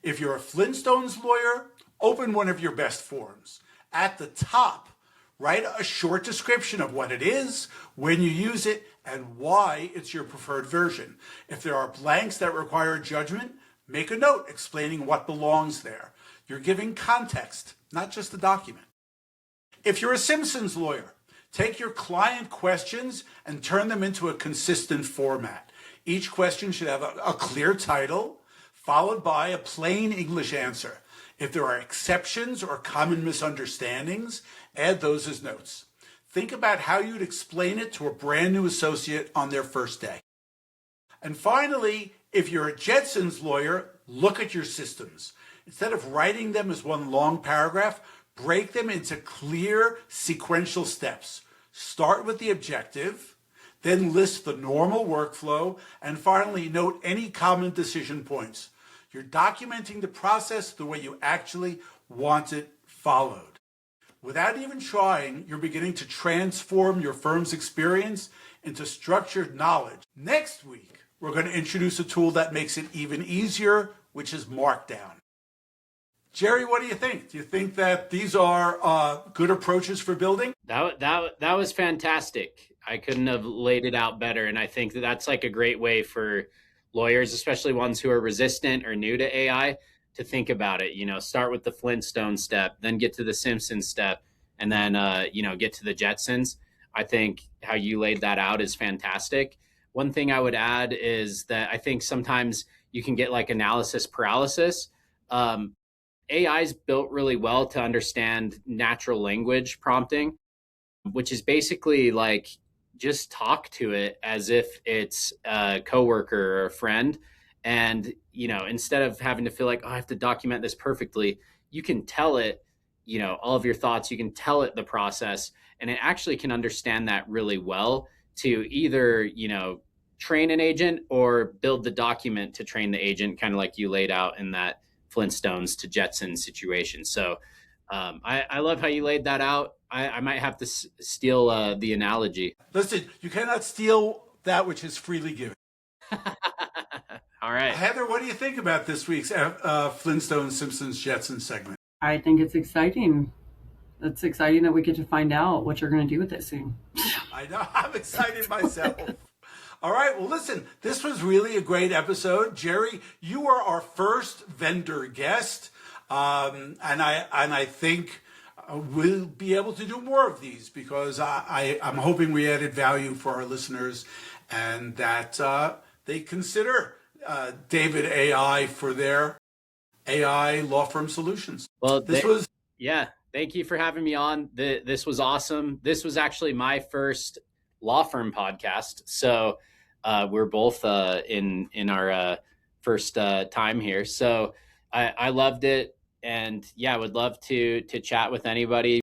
If you're a Flintstones lawyer, open one of your best forms. At the top, write a short description of what it is, when you use it, and why it's your preferred version. If there are blanks that require judgment, make a note explaining what belongs there. You're giving context, not just a document. If you're a Simpsons lawyer, take your client questions and turn them into a consistent format. Each question should have a clear title, followed by a plain English answer. If there are exceptions or common misunderstandings, add those as notes. Think about how you'd explain it to a brand new associate on their first day. And finally, if you're a Jetsons lawyer, look at your systems. Instead of writing them as one long paragraph, break them into clear sequential steps. Start with the objective, then list the normal workflow, and finally note any common decision points. You're documenting the process the way you actually want it followed. Without even trying, you're beginning to transform your firm's experience into structured knowledge. Next week, we're going to introduce a tool that makes it even easier, which is Markdown. Jerry, what do you think? Do you think that these are good approaches for building? That was fantastic. I couldn't have laid it out better. And I think that that's like a great way for lawyers, especially ones who are resistant or new to AI, to think about it. Start with the Flintstones step, then get to the Simpsons step, and then, get to the Jetsons. I think how you laid that out is fantastic. One thing I would add is that I think sometimes you can get like analysis paralysis. AI is built really well to understand natural language prompting, which is basically like just talk to it as if it's a coworker or a friend. And, instead of having to feel like, oh, I have to document this perfectly, you can tell it, all of your thoughts, you can tell it the process, and it actually can understand that really well to either, train an agent or build the document to train the agent, kind of like you laid out in that Flintstones to Jetsons situation. So I love how you laid that out. I might have to steal the analogy. Listen, you cannot steal that which is freely given. All right. Heather, what do you think about this week's Flintstones, Simpsons, Jetsons segment? I think it's exciting. It's exciting that we get to find out what you're going to do with it soon. I know. I'm excited myself. All right. Well, listen, this was really a great episode. Jerry, you are our first vendor guest. And I think we'll be able to do more of these because I'm hoping we added value for our listeners and that they consider David AI for their AI law firm solutions. Well, thank you for having me on. This was awesome. This was actually my first law firm podcast. So we're both in our first time here. So I loved it. And yeah, I would love to chat with anybody.